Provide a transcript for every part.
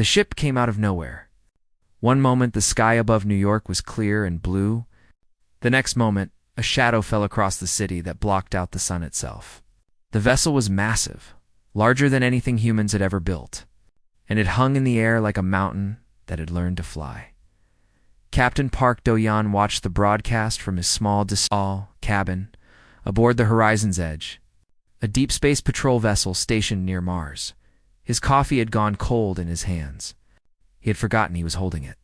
The ship came out of nowhere. One moment the sky above New York was clear and blue. The next moment, a shadow fell across the city that blocked out the sun itself. The vessel was massive, larger than anything humans had ever built, and it hung in the air like a mountain that had learned to fly. Captain Park Do-yeon watched the broadcast from his small cabin aboard the Horizon's Edge, a deep space patrol vessel stationed near Mars. His coffee had gone cold in his hands. He had forgotten he was holding it.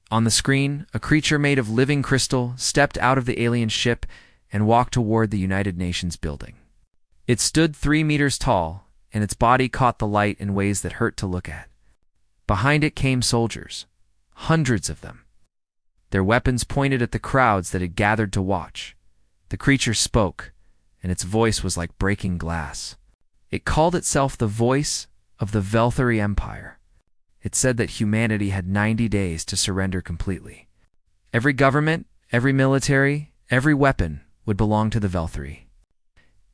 On the screen, a creature made of living crystal stepped out of the alien ship and walked toward the United Nations building. It stood 3 meters tall, and its body caught the light in ways that hurt to look at. Behind it came soldiers, hundreds of them. Their weapons pointed at the crowds that had gathered to watch. The creature spoke, and its voice was like breaking glass. It called itself the voice of the Velthari Empire. It said that humanity had 90 days to surrender completely. Every government, every military, every weapon would belong to the Velthari.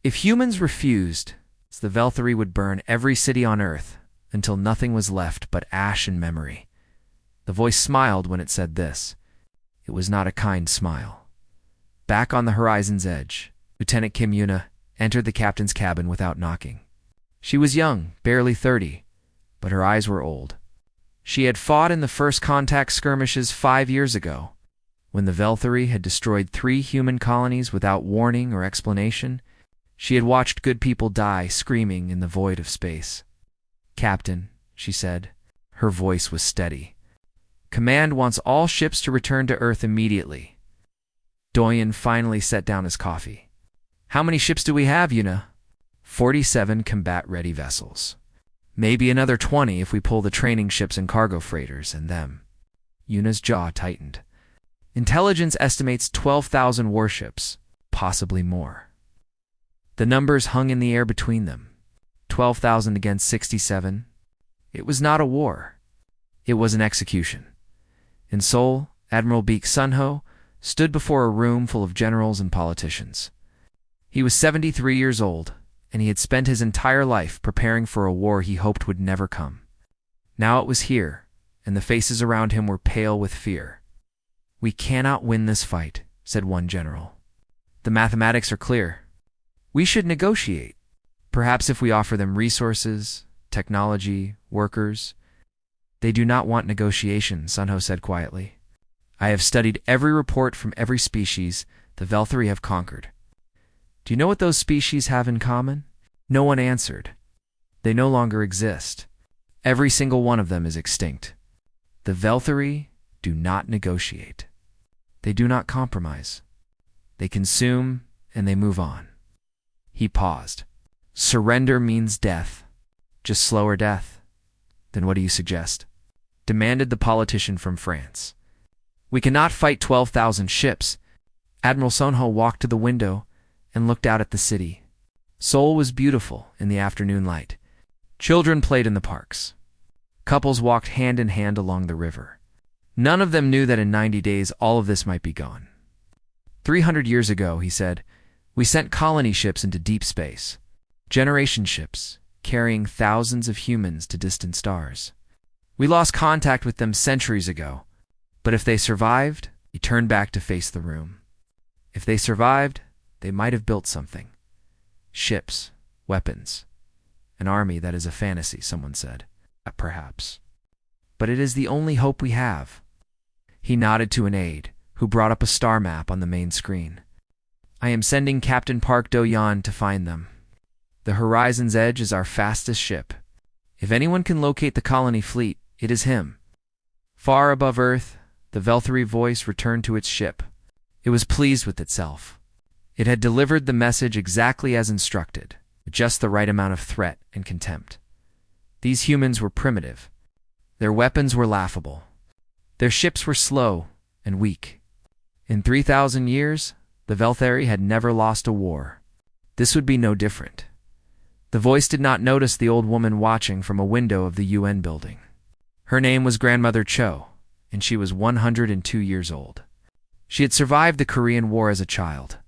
If humans refused, the Velthari would burn every city on Earth until nothing was left but ash and memory. The voice smiled when it said this. It was not a kind smile. Back on the Horizon's Edge, Lieutenant Kim Yuna entered the captain's cabin without knocking. She was young, barely 30, but her eyes were old. She had fought in the first contact skirmishes 5 years ago, when the Velthari had destroyed 3 human colonies without warning or explanation. She had watched good people die screaming in the void of space. "Captain," she said. Her voice was steady. "Command wants all ships to return to Earth immediately." Do-yeon finally set down his coffee. "How many ships do we have, Yuna?" 47 combat-ready vessels. Maybe another 20 if we pull the training ships and cargo freighters and them. Yuna's jaw tightened. Intelligence estimates 12,000 warships, possibly more. The numbers hung in the air between them. 12,000 against 67. It was not a war. It was an execution. In Seoul, Admiral Baek Sun-ho stood before a room full of generals and politicians. He was 73 years old, and he had spent his entire life preparing for a war he hoped would never come. Now it was here, and the faces around him were pale with fear. "We cannot win this fight," said one general. "The mathematics are clear. We should negotiate. Perhaps if we offer them resources, technology, workers." "They do not want negotiation," Sun-ho said quietly. "I have studied every report from every species the Velthari have conquered. Do you know what those species have in common?" No one answered. They no longer exist. Every single one of them is extinct. The Velthari do not negotiate. They do not compromise. They consume and they move on. He paused. "Surrender means death. Just slower death." "Then what do you suggest?" demanded the politician from France. "We cannot fight 12,000 ships." Admiral Sun-ho walked to the window and looked out at the city. Seoul was beautiful in the afternoon light. Children played in the parks. Couples walked hand in hand along the river. None of them knew that in 90 days all of this might be gone. 300 years ago, he said, we sent colony ships into deep space. Generation ships, carrying thousands of humans to distant stars. We lost contact with them centuries ago, but if they survived, he turned back to face the room. If they survived, they might have built something. Ships, weapons, an army that is a fantasy, someone said. Perhaps. But it is the only hope we have. He nodded to an aide, who brought up a star map on the main screen. "I am sending Captain Park Do-yeon to find them. The Horizon's Edge is our fastest ship. If anyone can locate the colony fleet, it is him." Far above Earth, the Velthari voice returned to its ship. It was pleased with itself. It had delivered the message exactly as instructed, with just the right amount of threat and contempt. These humans were primitive. Their weapons were laughable. Their ships were slow and weak. In 3,000 years, the Velthari had never lost a war. This would be no different. The voice did not notice the old woman watching from a window of the UN building. Her name was Grandmother Cho, and she was 102 years old. She had survived the Korean War as a child.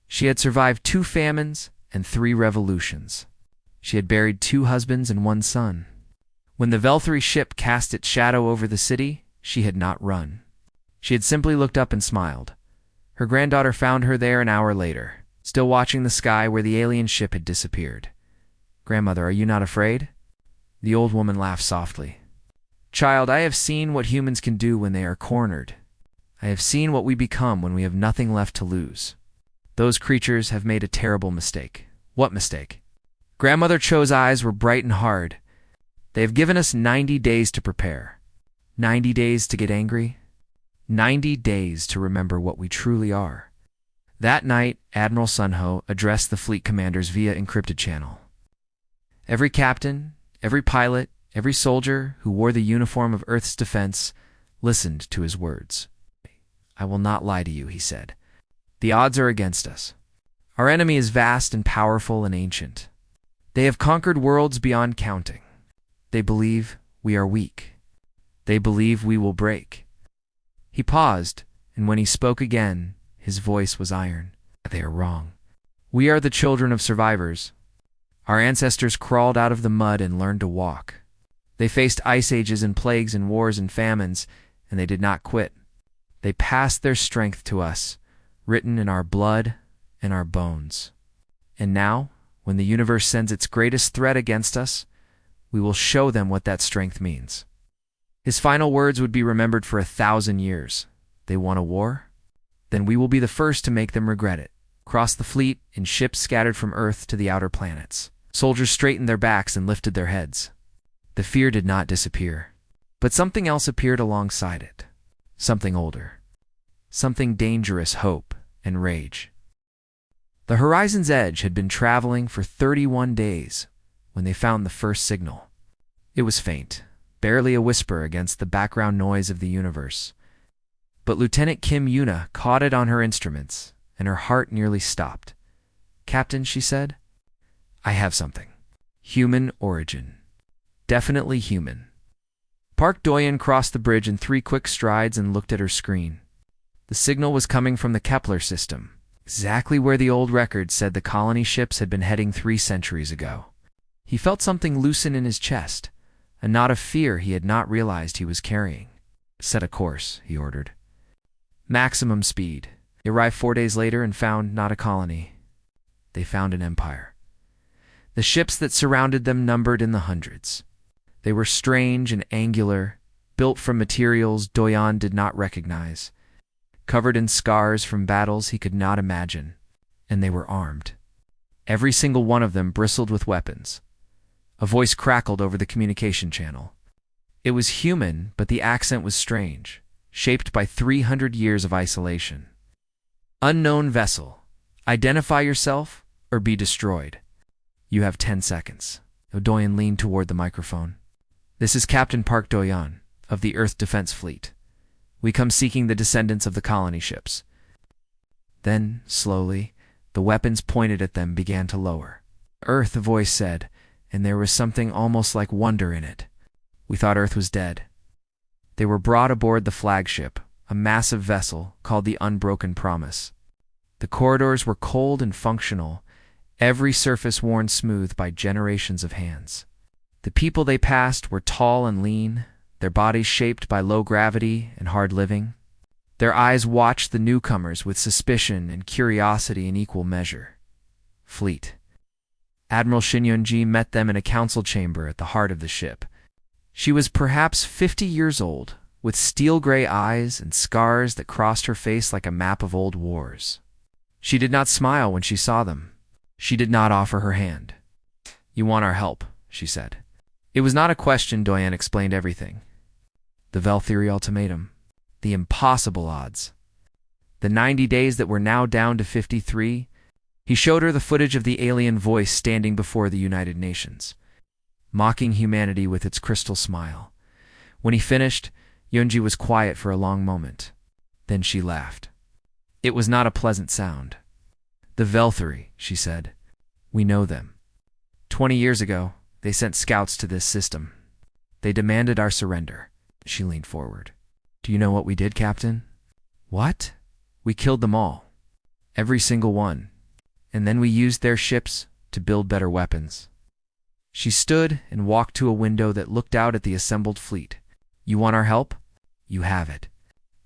She had survived 2 famines and 3 revolutions. She had buried 2 husbands and 1 son. When the Velthary ship cast its shadow over the city, she had not run. She had simply looked up and smiled. Her granddaughter found her there an hour later, still watching the sky where the alien ship had disappeared. "Grandmother, are you not afraid?" The old woman laughed softly. "Child, I have seen what humans can do when they are cornered. I have seen what we become when we have nothing left to lose. Those creatures have made a terrible mistake." "What mistake?" Grandmother Cho's eyes were bright and hard. "They have given us 90 days to prepare. 90 days to get angry. 90 days to remember what we truly are." That night, Admiral Sunho addressed the fleet commanders via encrypted channel. Every captain, every pilot, every soldier who wore the uniform of Earth's defense listened to his words. "I will not lie to you," he said. "The odds are against us. Our enemy is vast and powerful and ancient. They have conquered worlds beyond counting. They believe we are weak. They believe we will break." He paused, and when he spoke again, his voice was iron. "They are wrong. We are the children of survivors. Our ancestors crawled out of the mud and learned to walk. They faced ice ages and plagues and wars and famines, and they did not quit. They passed their strength to us, written in our blood and our bones. And now, when the universe sends its greatest threat against us, we will show them what that strength means." His final words would be remembered for 1,000 years. They won a war? Then we will be the first to make them regret it. Across the fleet, in ships scattered from Earth to the outer planets, soldiers straightened their backs and lifted their heads. The fear did not disappear, but something else appeared alongside it. Something older. Something dangerous, hope and rage. The horizon's edge had been traveling for 31 days when they found the first signal. It was faint, barely a whisper against the background noise of the universe. But Lieutenant Kim Yuna caught it on her instruments, and her heart nearly stopped. "Captain," she said, "I have something. Human origin. Definitely human." Park Doyen crossed the bridge in 3 quick strides and looked at her screen. The signal was coming from the Kepler system, exactly where the old record said the colony ships had been heading 3 centuries ago. He felt something loosen in his chest, a knot of fear he had not realized he was carrying. "Set a course," he ordered. Maximum speed. They arrived 4 days later and found not a colony. They found an empire. The ships that surrounded them numbered in the hundreds. They were strange and angular, built from materials Doyen did not recognize, covered in scars from battles he could not imagine, and they were armed. Every single one of them bristled with weapons. A voice crackled over the communication channel. It was human, but the accent was strange, shaped by 300 years of isolation. "Unknown vessel. Identify yourself or be destroyed. You have 10 seconds. Doyen leaned toward the microphone. "This is Captain Park Doyen of the Earth Defense Fleet. We come seeking the descendants of the colony ships." Then, slowly, the weapons pointed at them began to lower. "Earth," the voice said, and there was something almost like wonder in it. "We thought Earth was dead." They were brought aboard the flagship, a massive vessel called the Unbroken Promise. The corridors were cold and functional, every surface worn smooth by generations of hands. The people they passed were tall and lean, their bodies shaped by low gravity and hard living. Their eyes watched the newcomers with suspicion and curiosity in equal measure. Fleet. Admiral Shinyunji met them in a council chamber at the heart of the ship. She was perhaps 50 years old, with steel-gray eyes and scars that crossed her face like a map of old wars. She did not smile when she saw them. She did not offer her hand. "You want our help," she said. It was not a question. Doyen explained everything. The Velthary ultimatum. The impossible odds. The 90 days that were now down to 53. He showed her the footage of the alien voice standing before the United Nations, mocking humanity with its crystal smile. When he finished, Yunji was quiet for a long moment. Then she laughed. It was not a pleasant sound. "The Velthary," she said. "We know them. 20 years ago, they sent scouts to this system. They demanded our surrender." She leaned forward. "Do you know what we did, Captain?" "What?" "We killed them all. Every single one. And then we used their ships to build better weapons." She stood and walked to a window that looked out at the assembled fleet. You want our help? You have it.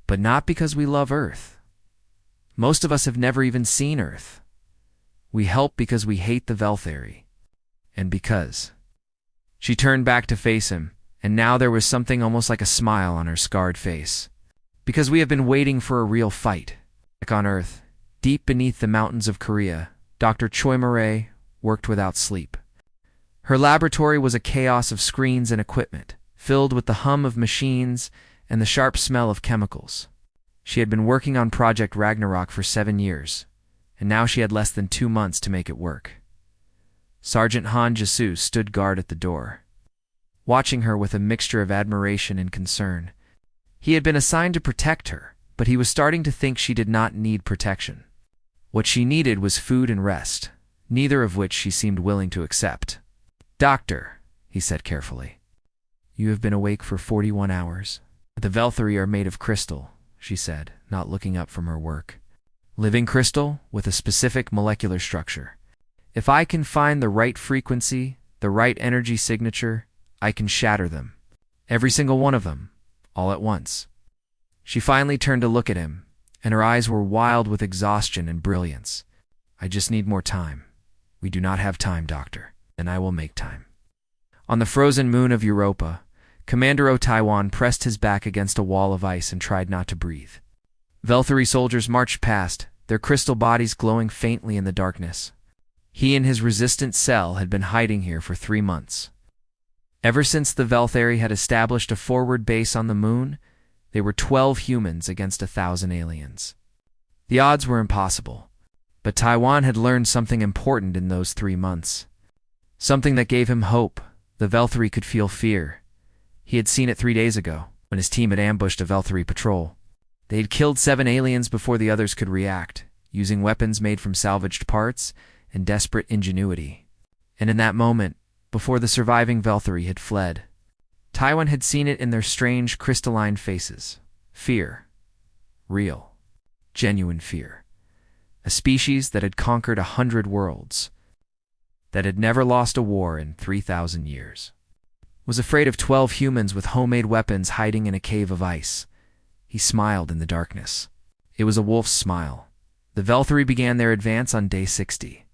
But not because we love Earth. Most of us have never even seen Earth. We help because we hate the Velthari. And because... She turned back to face him, and now there was something almost like a smile on her scarred face. Because we have been waiting for a real fight. Back on Earth, deep beneath the mountains of Korea, Dr. Choi Murray worked without sleep. Her laboratory was a chaos of screens and equipment, filled with the hum of machines and the sharp smell of chemicals. She had been working on Project Ragnarok for 7 years, and now she had less than 2 months to make it work. Sergeant Han Jesus stood guard at the door, watching her with a mixture of admiration and concern. He had been assigned to protect her, but he was starting to think she did not need protection. What she needed was food and rest, neither of which she seemed willing to accept. Doctor, he said carefully, you have been awake for 41 hours. The Velthari are made of crystal, she said, not looking up from her work. Living crystal with a specific molecular structure. If I can find the right frequency, the right energy signature, I can shatter them. Every single one of them, all at once. She finally turned to look at him, and her eyes were wild with exhaustion and brilliance. I just need more time. We do not have time, Doctor, and I will make time. On the frozen moon of Europa, Commander O Taiwan pressed his back against a wall of ice and tried not to breathe. Velthari soldiers marched past, their crystal bodies glowing faintly in the darkness. He and his resistant cell had been hiding here for 3 months. Ever since the Velthari had established a forward base on the moon, they were 12 humans against 1,000 aliens. The odds were impossible, but Taiwan had learned something important in those 3 months. Something that gave him hope. The Velthari could feel fear. He had seen it 3 days ago, when his team had ambushed a Velthari patrol. They had killed 7 aliens before the others could react, using weapons made from salvaged parts and desperate ingenuity. And in that moment, before the surviving Velthari had fled, Taiwan had seen it in their strange crystalline faces. Fear. Real. Genuine fear. A species that had conquered 100 worlds, that had never lost a war in 3,000 years, was afraid of 12 humans with homemade weapons hiding in a cave of ice. He smiled in the darkness. It was a wolf's smile. The Velthari began their advance on day 60.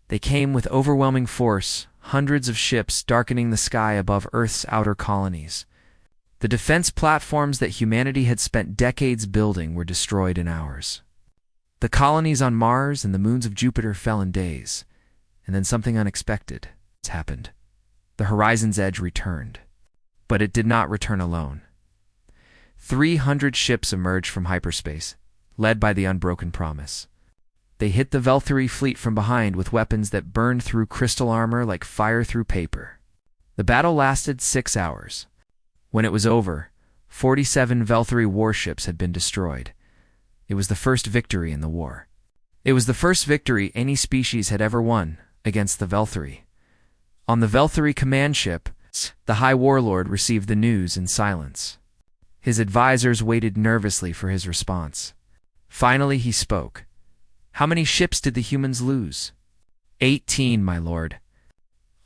They came with overwhelming force, hundreds of ships darkening the sky above Earth's outer colonies. The defense platforms that humanity had spent decades building were destroyed in hours. The colonies on Mars and the moons of Jupiter fell in days, and then something unexpected happened. The horizon's edge returned, but it did not return alone. 300 ships emerged from hyperspace, led by the Unbroken Promise. They hit the Velthari fleet from behind with weapons that burned through crystal armor like fire through paper. The battle lasted 6 hours. When it was over, 47 Velthari warships had been destroyed. It was the first victory in the war. It was the first victory any species had ever won against the Velthari. On the Velthari command ship, the High Warlord received the news in silence. His advisors waited nervously for his response. Finally he spoke. How many ships did the humans lose? 18, my lord.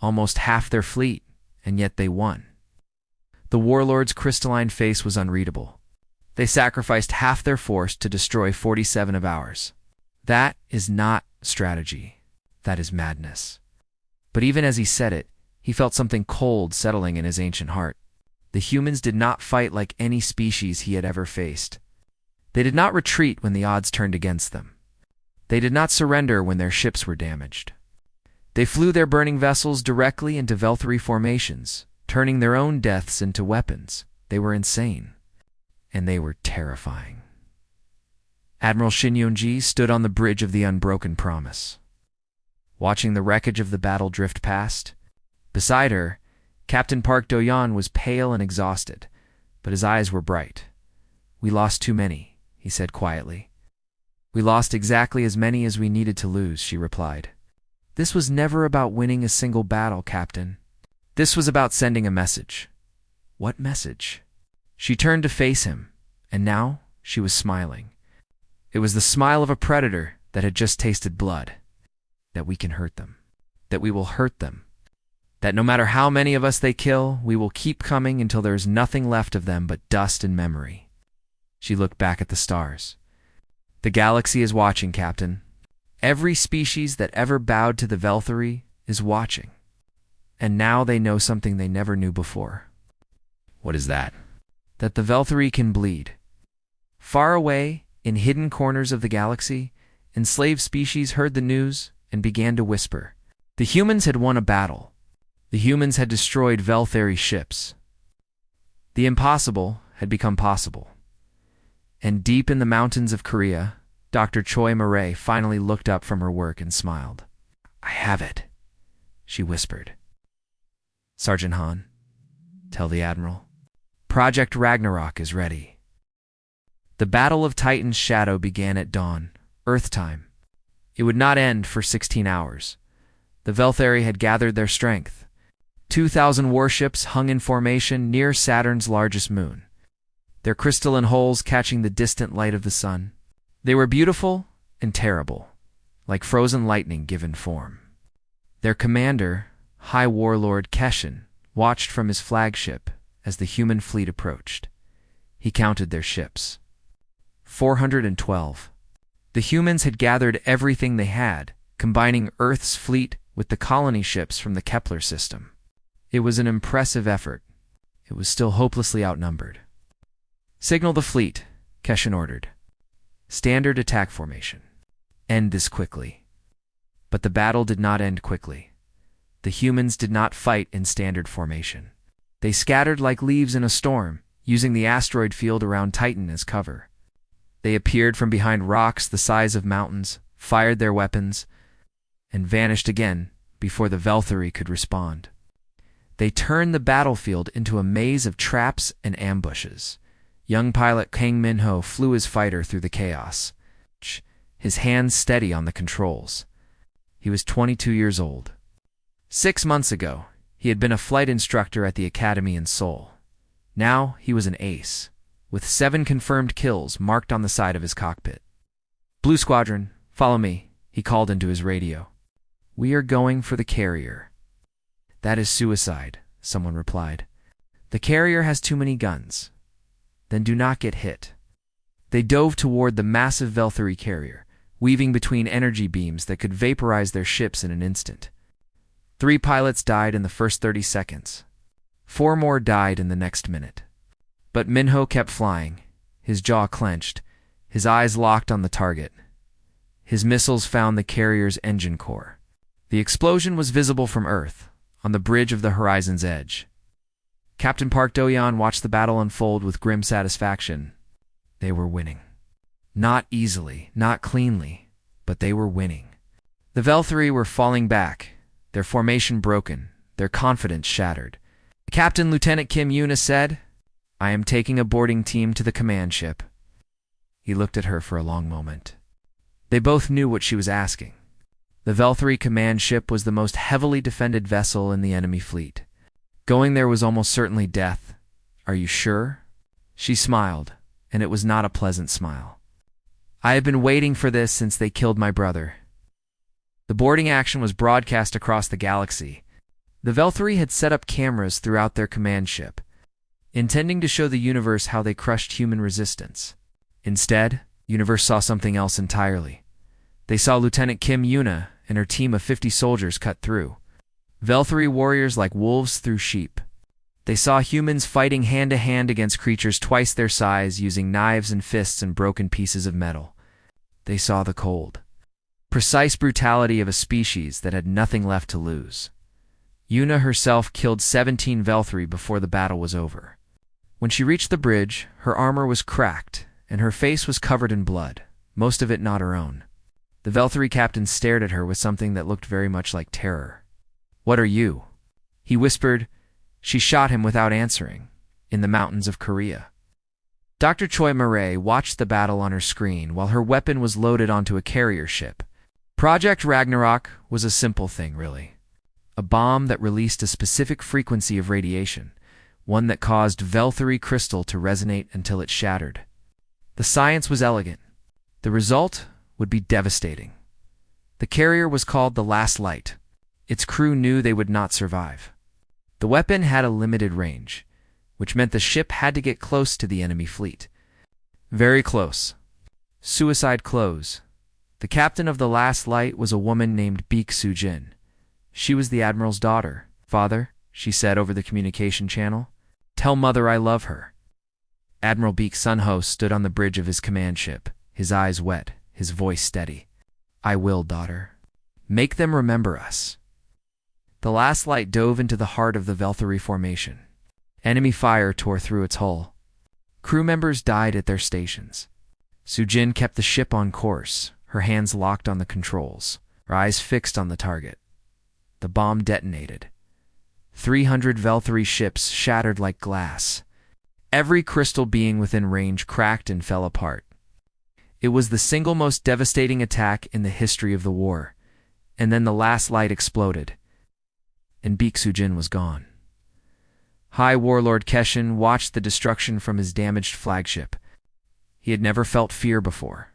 Almost half their fleet, and yet they won. The warlord's crystalline face was unreadable. They sacrificed half their force to destroy 47 of ours. That is not strategy. That is madness. But even as he said it, he felt something cold settling in his ancient heart. The humans did not fight like any species he had ever faced. They did not retreat when the odds turned against them. They did not surrender when their ships were damaged. They flew their burning vessels directly into Velthari formations, turning their own deaths into weapons. They were insane. And they were terrifying. Admiral Shin Yong-ji stood on the bridge of the Unbroken Promise, watching the wreckage of the battle drift past. Beside her, Captain Park Do-yeon was pale and exhausted, but his eyes were bright. We lost too many, he said quietly. We lost exactly as many as we needed to lose, she replied. This was never about winning a single battle, Captain. This was about sending a message. What message? She turned to face him, and now she was smiling. It was the smile of a predator that had just tasted blood. That we can hurt them. That we will hurt them. That no matter how many of us they kill, we will keep coming until there is nothing left of them but dust and memory. She looked back at the stars. The galaxy is watching, Captain. Every species that ever bowed to the Velthari is watching. And now they know something they never knew before. What is that? That the Velthari can bleed. Far away, in hidden corners of the galaxy, enslaved species heard the news and began to whisper. The humans had won a battle. The humans had destroyed Velthari ships. The impossible had become possible. And deep in the mountains of Korea, Dr. Choi Murray finally looked up from her work and smiled. I have it, she whispered. Sergeant Han, tell the Admiral. Project Ragnarok is ready. The Battle of Titan's shadow began at dawn, Earth time. It would not end for 16 hours. The Velthari had gathered their strength. 2,000 warships hung in formation near Saturn's largest moon, their crystalline hulls catching the distant light of the sun. They were beautiful and terrible, like frozen lightning given form. Their commander, High Warlord Keshin, watched from his flagship as the human fleet approached. He counted their ships. 412. The humans had gathered everything they had, combining Earth's fleet with the colony ships from the Kepler system. It was an impressive effort. It was still hopelessly outnumbered. Signal the fleet, Keshin ordered. Standard attack formation. End this quickly. But the battle did not end quickly. The humans did not fight in standard formation. They scattered like leaves in a storm, using the asteroid field around Titan as cover. They appeared from behind rocks the size of mountains, fired their weapons, and vanished again before the Velthari could respond. They turned the battlefield into a maze of traps and ambushes. Young pilot Kang Min-ho flew his fighter through the chaos, his hands steady on the controls. He was 22 years old. 6 months ago, he had been a flight instructor at the academy in Seoul. Now he was an ace, with 7 confirmed kills marked on the side of his cockpit. Blue Squadron, follow me, he called into his radio. We are going for the carrier. That is suicide, someone replied. The carrier has too many guns. Then do not get hit. They dove toward the massive Velthari carrier, weaving between energy beams that could vaporize their ships in an instant. 3 pilots died in the first 30 seconds. 4 more died in the next minute. But Minho kept flying, his jaw clenched, his eyes locked on the target. His missiles found the carrier's engine core. The explosion was visible from Earth, on the bridge of the horizon's edge. Captain Park Do-yeon watched the battle unfold with grim satisfaction. They were winning. Not easily, not cleanly, but they were winning. The Velthari were falling back, their formation broken, their confidence shattered. Captain Lieutenant Kim Yuna said, I am taking a boarding team to the command ship. He looked at her for a long moment. They both knew what she was asking. The Velthari command ship was the most heavily defended vessel in the enemy fleet. Going there was almost certainly death. Are you sure? She smiled, and it was not a pleasant smile. I have been waiting for this since they killed my brother. The boarding action was broadcast across the galaxy. The Velthari had set up cameras throughout their command ship, intending to show the universe how they crushed human resistance. Instead, the universe saw something else entirely. They saw Lieutenant Kim Yuna and her team of 50 soldiers cut through. Velthari warriors like wolves through sheep. They saw humans fighting hand-to-hand against creatures twice their size using knives and fists and broken pieces of metal. They saw the cold, precise brutality of a species that had nothing left to lose. Yuna herself killed 17 Velthari before the battle was over. When she reached the bridge, her armor was cracked, and her face was covered in blood, most of it not her own. The Velthari captain stared at her with something that looked very much like terror. What are you? He whispered. She shot him without answering, in the mountains of Korea. Dr. Choi Murray watched the battle on her screen while her weapon was loaded onto a carrier ship. Project Ragnarok was a simple thing, really. A bomb that released a specific frequency of radiation, one that caused Velthari crystal to resonate until it shattered. The science was elegant. The result would be devastating. The carrier was called the Last Light. Its crew knew they would not survive. The weapon had a limited range, which meant the ship had to get close to the enemy fleet. Very close. Suicide close. The captain of the last light was a woman named Baek Soo-jin. She was the admiral's daughter. "Father," she said over the communication channel, "tell mother I love her." Admiral Baek Sun-ho stood on the bridge of his command ship, his eyes wet, his voice steady. "I will, daughter. Make them remember us." The last light dove into the heart of the Valkyrie formation. Enemy fire tore through its hull. Crew members died at their stations. Soo-jin kept the ship on course, her hands locked on the controls, her eyes fixed on the target. The bomb detonated. 300 Valkyrie ships shattered like glass. Every crystal being within range cracked and fell apart. It was the single most devastating attack in the history of the war. And then the last light exploded, and Baek Soo-jin was gone. High Warlord Keshin watched the destruction from his damaged flagship. He had never felt fear before.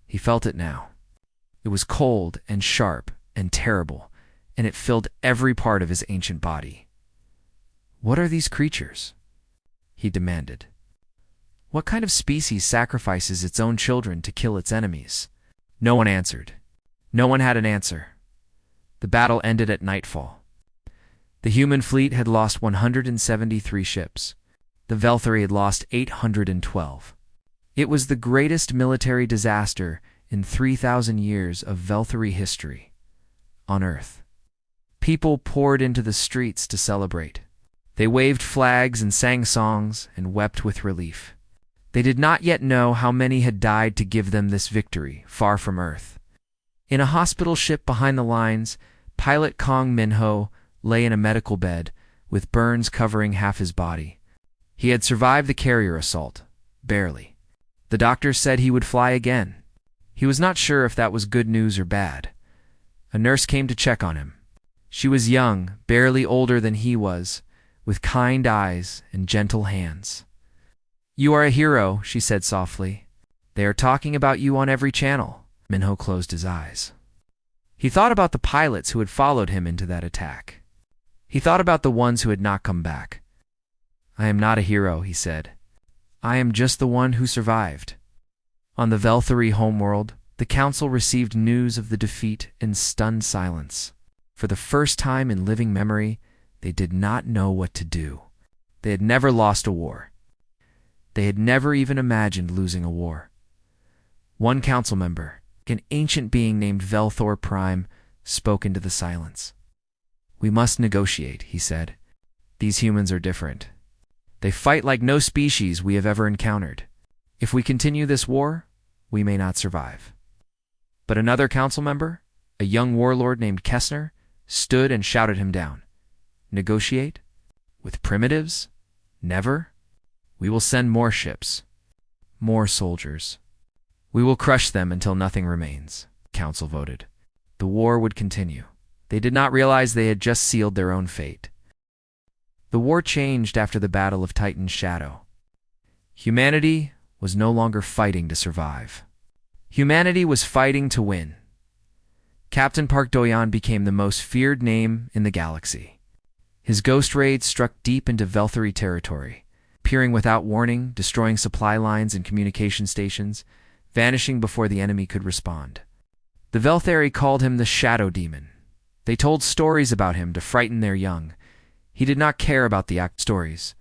He felt it now. It was cold and sharp and terrible, and it filled every part of his ancient body. "What are these creatures?" he demanded. "What kind of species sacrifices its own children to kill its enemies?" No one answered. No one had an answer. The battle ended at nightfall. The human fleet had lost 173 ships. The Valkyrie had lost 812. It was the greatest military disaster in 3,000 years of Valkyrie history on Earth. People poured into the streets to celebrate. They waved flags and sang songs and wept with relief. They did not yet know how many had died to give them this victory, far from Earth. In a hospital ship behind the lines, pilot Kong Min-ho lay in a medical bed, with burns covering half his body. He had survived the carrier assault, barely. The doctors said he would fly again. He was not sure if that was good news or bad. A nurse came to check on him. She was young, barely older than he was, with kind eyes and gentle hands. "You are a hero," she said softly. "They are talking about you on every channel." Min-ho closed his eyes. He thought about the pilots who had followed him into that attack. He thought about the ones who had not come back. "I am not a hero," he said. "I am just the one who survived." On the Valkyrie homeworld, the council received news of the defeat in stunned silence. For the first time in living memory, they did not know what to do. They had never lost a war. They had never even imagined losing a war. One council member, an ancient being named Velthor Prime, spoke into the silence. "We must negotiate," he said. "These humans are different. They fight like no species we have ever encountered. If we continue this war, we may not survive." But another council member, a young warlord named Kessner, stood and shouted him down. "Negotiate? With primitives? Never. We will send more ships, more soldiers. We will crush them until nothing remains." Council voted. The war would continue. They did not realize they had just sealed their own fate. The war changed after the Battle of Titan's Shadow. Humanity was no longer fighting to survive. Humanity was fighting to win. Captain Park Do-yeon became the most feared name in the galaxy. His ghost raids struck deep into Valkyrie territory, appearing without warning, destroying supply lines and communication stations, vanishing before the enemy could respond. The Valkyrie called him the Shadow Demon. They told stories about him to frighten their young. He did not care about the stories.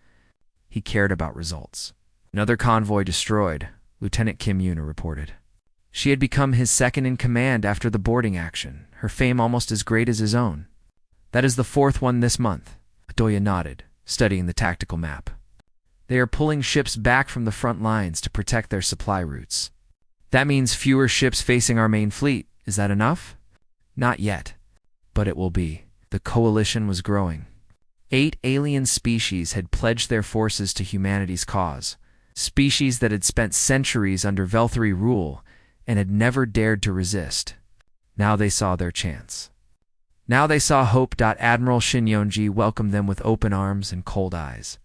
He cared about results. Another convoy destroyed, Lieutenant Kim Yoona reported. She had become his second in command after the boarding action, her fame almost as great as his own. "That is the fourth one this month." Do-yeon nodded, studying the tactical map. "They are pulling ships back from the front lines to protect their supply routes. That means fewer ships facing our main fleet. Is that enough?" "Not yet. But it will be." The coalition was growing. 8 alien species had pledged their forces to humanity's cause, species that had spent centuries under Valkyrie rule and had never dared to resist. Now they saw their chance. Now they saw hope. Admiral Shin Yeonji welcomed them with open arms and cold eyes.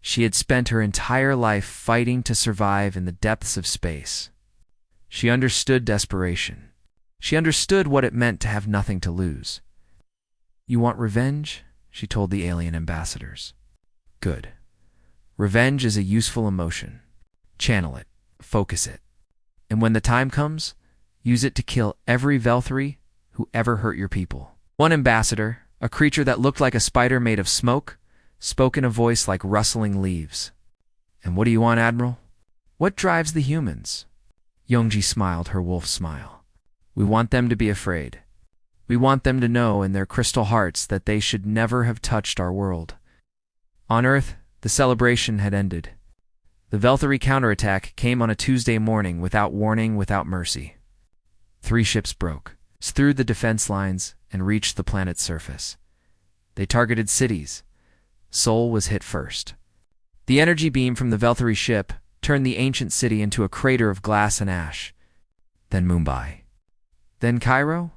She had spent her entire life fighting to survive in the depths of space. She understood desperation. She understood what it meant to have nothing to lose. "You want revenge?" she told the alien ambassadors. Good. Revenge is a useful emotion. Channel it, focus it. And when the time comes, use it to kill every Velthari who ever hurt your people. One ambassador, a creature that looked like a spider made of smoke, spoke in a voice like rustling leaves. And what do you want, Admiral? What drives the humans? Yongji smiled her wolf smile. We want them to be afraid. We want them to know in their crystal hearts that they should never have touched our world. On Earth, the celebration had ended. The Velthari counterattack came on a Tuesday morning without warning, without mercy. 3 ships broke through the defense lines and reached the planet's surface. They targeted cities. Seoul was hit first. The energy beam from the Velthari ship turned the ancient city into a crater of glass and ash. Then Mumbai. Then Cairo?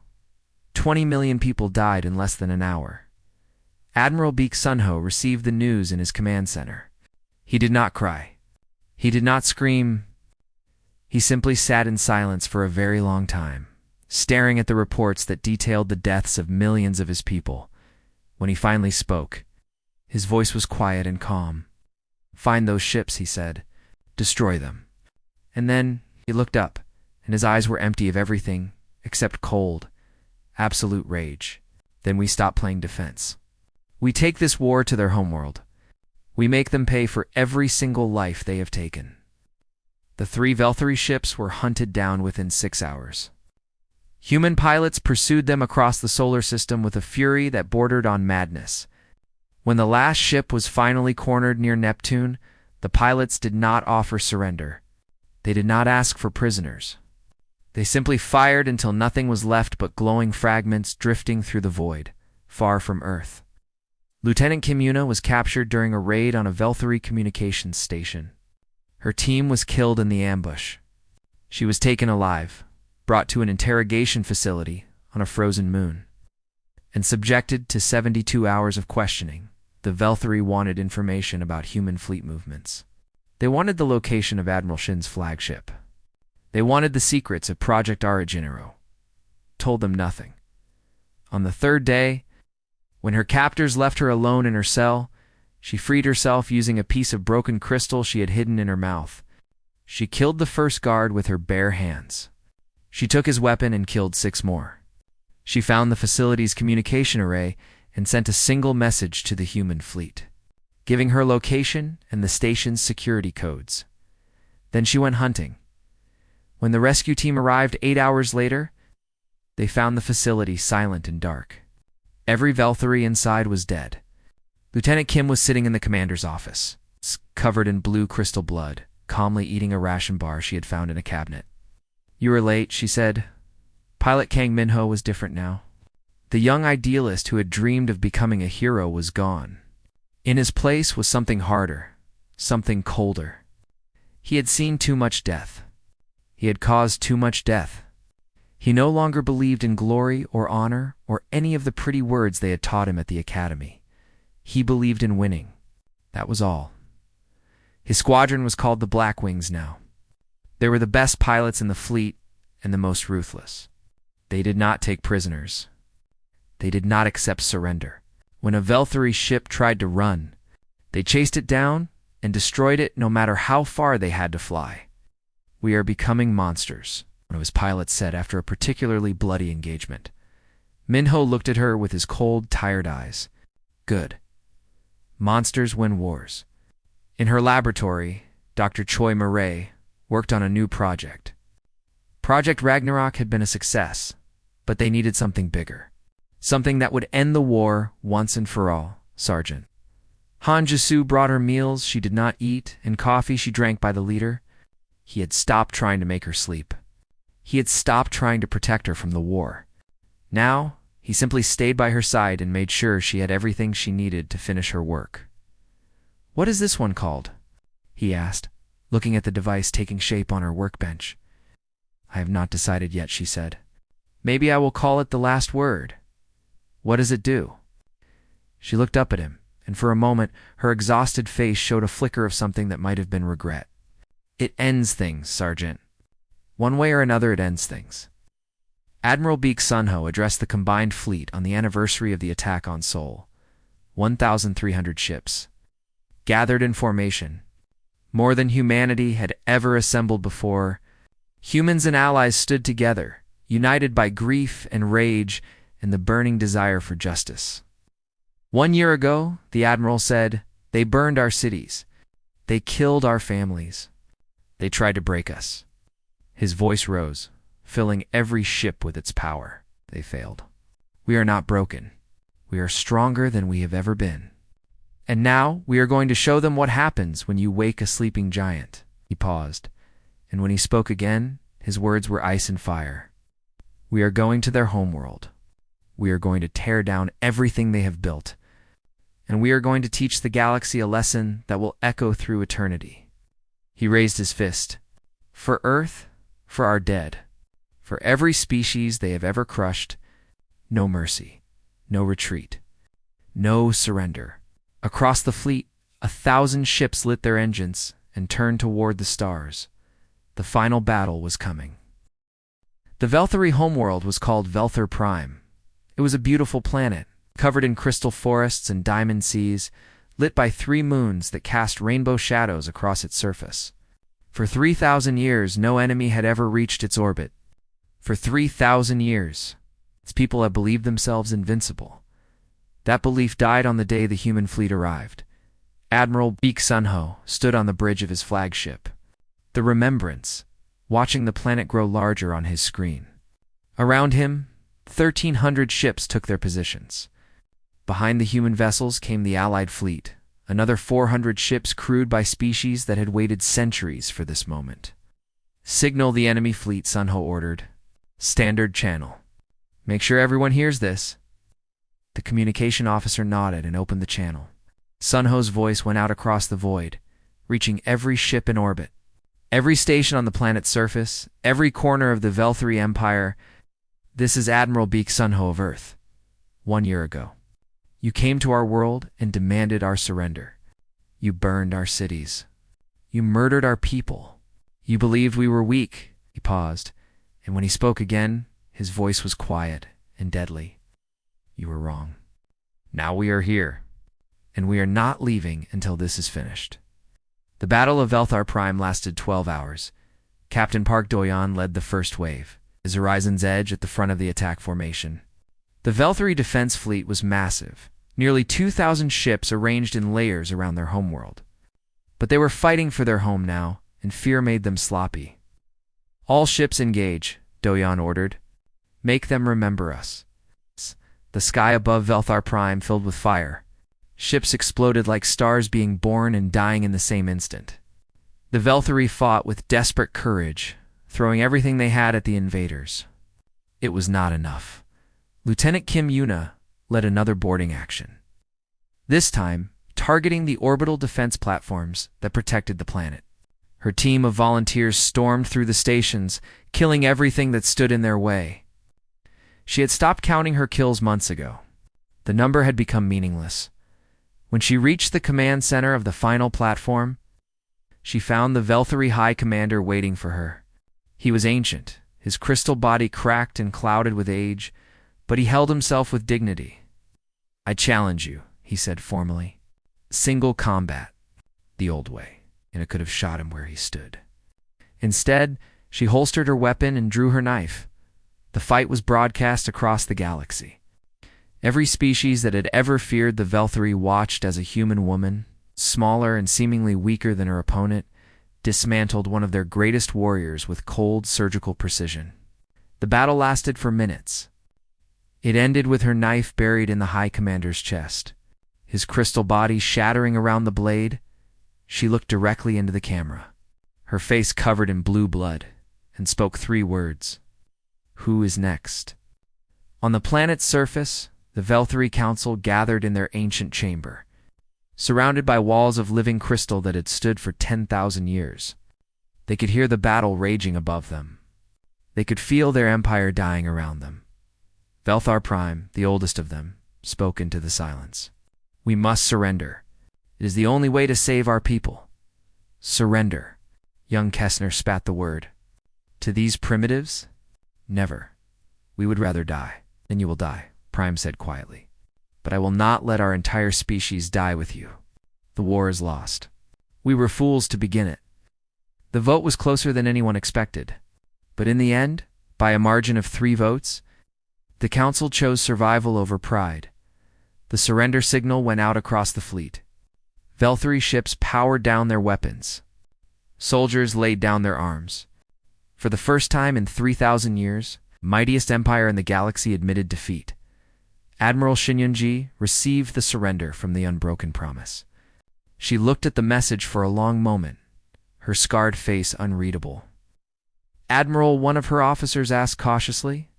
20 million people died in less than an hour. Admiral Baek Sunho received the news in his command center. He did not cry. He did not scream. He simply sat in silence for a very long time, staring at the reports that detailed the deaths of millions of his people. When he finally spoke, his voice was quiet and calm. Find those ships, he said. Destroy them. And then he looked up, and his eyes were empty of everything except cold, absolute rage. Then we stop playing defense. We take this war to their homeworld. We make them pay for every single life they have taken. The 3 Velthari ships were hunted down within 6 hours. Human pilots pursued them across the solar system with a fury that bordered on madness. When the last ship was finally cornered near Neptune, the pilots did not offer surrender. They did not ask for prisoners. They simply fired until nothing was left but glowing fragments drifting through the void, far from Earth. Lieutenant Kim Yuna was captured during a raid on a Velthari communications station. Her team was killed in the ambush. She was taken alive, brought to an interrogation facility on a frozen moon, and subjected to 72 hours of questioning. The Velthari wanted information about human fleet movements. They wanted the location of Admiral Shin's flagship. They wanted the secrets of Project Originero. Told them nothing. On the 3rd day, when her captors left her alone in her cell, she freed herself using a piece of broken crystal she had hidden in her mouth. She killed the first guard with her bare hands. She took his weapon and killed 6 more. She found the facility's communication array and sent a single message to the human fleet, giving her location and the station's security codes. Then she went hunting. When the rescue team arrived 8 hours later, they found the facility silent and dark. Every Velthari inside was dead. Lieutenant Kim was sitting in the commander's office, covered in blue crystal blood, calmly eating a ration bar she had found in a cabinet. You were late, she said. Pilot Kang Minho was different now. The young idealist who had dreamed of becoming a hero was gone. In his place was something harder, something colder. He had seen too much death. He had caused too much death. He no longer believed in glory or honor or any of the pretty words they had taught him at the academy. He believed in winning. That was all. His squadron was called the Black Wings now. They were the best pilots in the fleet and the most ruthless. They did not take prisoners. They did not accept surrender. When a Velthari ship tried to run, they chased it down and destroyed it no matter how far they had to fly. We are becoming monsters, one of his pilots said after a particularly bloody engagement. Minho looked at her with his cold, tired eyes. Good. Monsters win wars. In her laboratory, Dr. Choi Murray worked on a new project. Project Ragnarok had been a success, but they needed something bigger. Something that would end the war once and for all, Sergeant. Han Jisu brought her meals she did not eat and coffee she drank by the liter. He had stopped trying to make her sleep. He had stopped trying to protect her from the war. Now, he simply stayed by her side and made sure she had everything she needed to finish her work. What is this one called? He asked, looking at the device taking shape on her workbench. I have not decided yet, she said. Maybe I will call it the last word. What does it do? She looked up at him, and for a moment her exhausted face showed a flicker of something that might have been regret. It ends things, Sergeant. One way or another it ends things. Admiral Baek Sunho addressed the combined fleet on the anniversary of the attack on Seoul. 1,300 ships, gathered in formation. More than humanity had ever assembled before. Humans and allies stood together, united by grief and rage and the burning desire for justice. 1 year ago, the admiral said, "They burned our cities. They killed our families. They tried to break us." His voice rose, filling every ship with its power. They failed. We are not broken. We are stronger than we have ever been. And now we are going to show them what happens when you wake a sleeping giant. He paused, and when he spoke again, his words were ice and fire. We are going to their homeworld. We are going to tear down everything they have built. And we are going to teach the galaxy a lesson that will echo through eternity. He raised his fist. For Earth, for our dead, for every species they have ever crushed, no mercy, no retreat, no surrender. Across the fleet, 1,000 ships lit their engines and turned toward the stars. The final battle was coming. The Velthari homeworld was called Velthar Prime. It was a beautiful planet, covered in crystal forests and diamond seas, lit by 3 moons that cast rainbow shadows across its surface. For 3,000 years, no enemy had ever reached its orbit. For 3,000 years, its people had believed themselves invincible. That belief died on the day the human fleet arrived. Admiral Beek Sunho stood on the bridge of his flagship. The remembrance, watching the planet grow larger on his screen. Around him, 1,300 ships took their positions. Behind the human vessels came the Allied fleet, another 400 ships crewed by species that had waited centuries for this moment. "Signal the enemy fleet," Sunho ordered. "Standard channel. Make sure everyone hears this." The communication officer nodded and opened the channel. Sunho's voice went out across the void, reaching every ship in orbit, every station on the planet's surface, every corner of the Velthari Empire. "This is Admiral Beek Sunho of Earth. 1 year ago, you came to our world and demanded our surrender. You burned our cities. You murdered our people. You believed we were weak." He paused, and when he spoke again, his voice was quiet and deadly. "You were wrong. Now we are here, and we are not leaving until this is finished." The Battle of Velthar Prime lasted 12 hours. Captain Park Doyon led the first wave, his horizon's edge at the front of the attack formation. The Velthari defense fleet was massive, nearly 2,000 ships arranged in layers around their homeworld. But they were fighting for their home now, and fear made them sloppy. "All ships engage," Doyon ordered. "Make them remember us." The sky above Velthar Prime filled with fire. Ships exploded like stars being born and dying in the same instant. The Velthari fought with desperate courage, throwing everything they had at the invaders. It was not enough. Lieutenant Kim Yuna led another boarding action. This time, targeting the orbital defense platforms that protected the planet. Her team of volunteers stormed through the stations, killing everything that stood in their way. She had stopped counting her kills months ago. The number had become meaningless. When she reached the command center of the final platform, she found the Velthari High Commander waiting for her. He was ancient, his crystal body cracked and clouded with age, but he held himself with dignity. "I challenge you," he said formally. "Single combat, the old way," and it could have shot him where he stood. Instead, she holstered her weapon and drew her knife. The fight was broadcast across the galaxy. Every species that had ever feared the Velthari watched as a human woman, smaller and seemingly weaker than her opponent, dismantled one of their greatest warriors with cold, surgical precision. The battle lasted for minutes. It ended with her knife buried in the High Commander's chest. His crystal body shattering around the blade, she looked directly into the camera, her face covered in blue blood, and spoke 3 words. "Who is next?" On the planet's surface, the Velthari Council gathered in their ancient chamber, surrounded by walls of living crystal that had stood for 10,000 years. They could hear the battle raging above them. They could feel their empire dying around them. Velthar Prime, the oldest of them, spoke into the silence. "We must surrender. It is the only way to save our people." "Surrender." Young Kessner spat the word. "To these primitives? Never. We would rather die." "Then you will die," Prime said quietly. but I will not let our entire species die with you. The war is lost. We were fools to begin it. The vote was closer than anyone expected. But in the end, by a margin of 3 votes, the council chose survival over pride. The surrender signal went out across the fleet. Velthary ships powered down their weapons. Soldiers laid down their arms. For the first time in 3,000 years, mightiest empire in the galaxy admitted defeat. Admiral Shinyunji received the surrender from the Unbroken Promise. She looked at the message for a long moment, her scarred face unreadable. Admiral, one of her officers asked cautiously,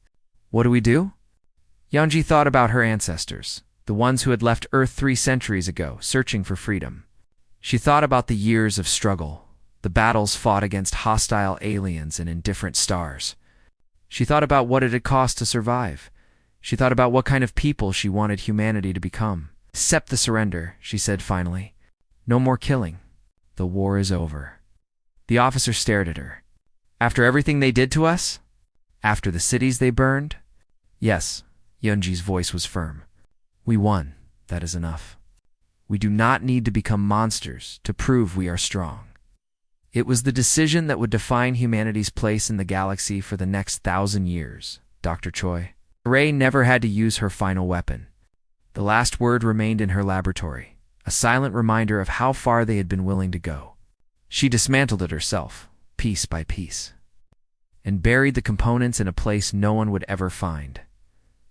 "What do we do?" Yunji thought about her ancestors, the ones who had left Earth 3 centuries ago, searching for freedom. She thought about the years of struggle, the battles fought against hostile aliens and in different stars. She thought about what it had cost to survive. She thought about what kind of people she wanted humanity to become. "Accept the surrender," she said finally. "No more killing. The war is over." The officer stared at her. "After everything they did to us? After the cities they burned?" "Yes," Yunji's voice was firm. "We won. That is enough. We do not need to become monsters to prove we are strong." It was the decision that would define humanity's place in the galaxy for the next 1,000 years, Dr. Choi. Ray never had to use her final weapon. The last word remained in her laboratory, a silent reminder of how far they had been willing to go. She dismantled it herself, piece by piece, and buried the components in a place no one would ever find.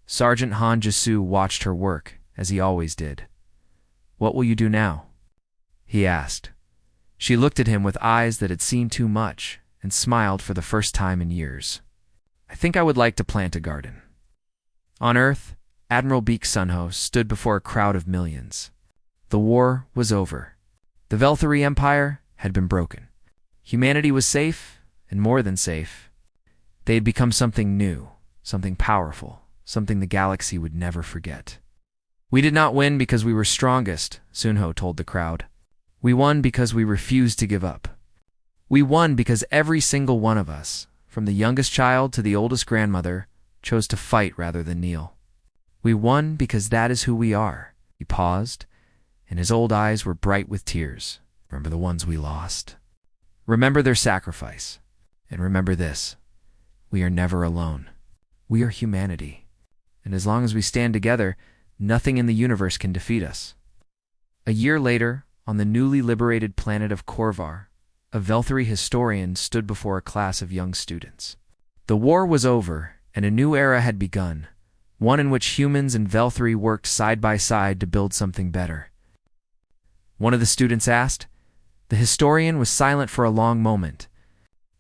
Sergeant Han Jisu watched her work, as he always did. "What will you do now?" he asked. She looked at him with eyes that had seen too much and smiled for the first time in years. "I think I would like to plant a garden." On Earth, Admiral Beek Sunho stood before a crowd of millions. The war was over. The Velthary Empire had been broken. Humanity was safe, and more than safe. They had become something new, something powerful, something the galaxy would never forget. "We did not win because we were strongest," Sunho told the crowd. "We won because we refused to give up. We won because every single one of us, from the youngest child to the oldest grandmother, chose to fight rather than kneel. We won because that is who we are." He paused, and his old eyes were bright with tears. "Remember the ones we lost. Remember their sacrifice. And remember this: we are never alone. We are humanity. And as long as we stand together, nothing in the universe can defeat us." A year later, on the newly liberated planet of Korvar, a Velthary historian stood before a class of young students. The war was over, and a new era had begun, one in which humans and Velthary worked side by side to build something better. One of the students asked. The historian was silent for a long moment.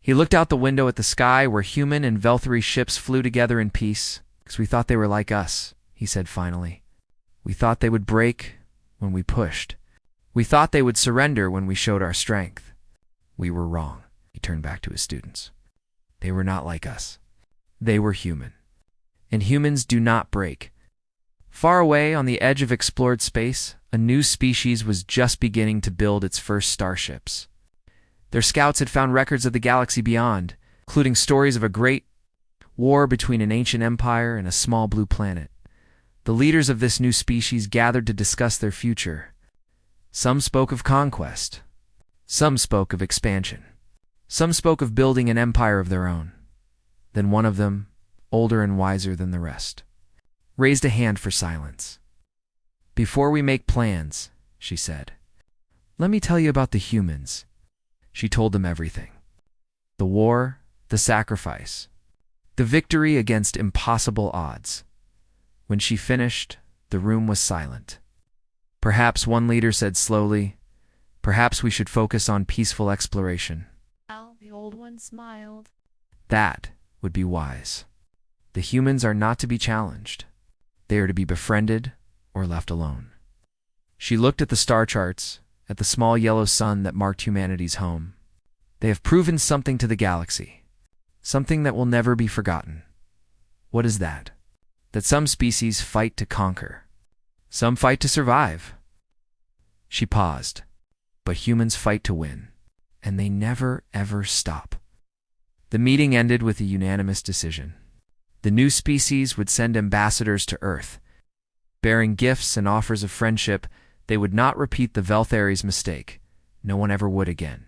He looked out the window at the sky where human and Velthary ships flew together in peace. "Because we thought they were like us," he said finally. "We thought they would break when we pushed. We thought they would surrender when we showed our strength. We were wrong." He turned back to his students. "They were not like us. They were human. And humans do not break." Far away on the edge of explored space, a new species was just beginning to build its first starships. Their scouts had found records of the galaxy beyond, including stories of a great war between an ancient empire and a small blue planet. The leaders of this new species gathered to discuss their future. Some spoke of conquest. Some spoke of expansion. Some spoke of building an empire of their own. Then one of them, older and wiser than the rest, raised a hand for silence. "Before we make plans," she said, "let me tell you about the humans." She told them everything. The war, the sacrifice, the victory against impossible odds. When she finished, the room was silent. Perhaps one leader said slowly, "Perhaps we should focus on peaceful exploration." The old one smiled. "That would be wise. The humans are not to be challenged. They are to be befriended or left alone." She looked at the star charts, at the small yellow sun that marked humanity's home. "They have proven something to the galaxy, something that will never be forgotten." "What is that?" "That some species fight to conquer. Some fight to survive." She paused. "But humans fight to win, and they never, ever stop." The meeting ended with a unanimous decision. The new species would send ambassadors to Earth, bearing gifts and offers of friendship. They would not repeat the Velthary's mistake. No one ever would again.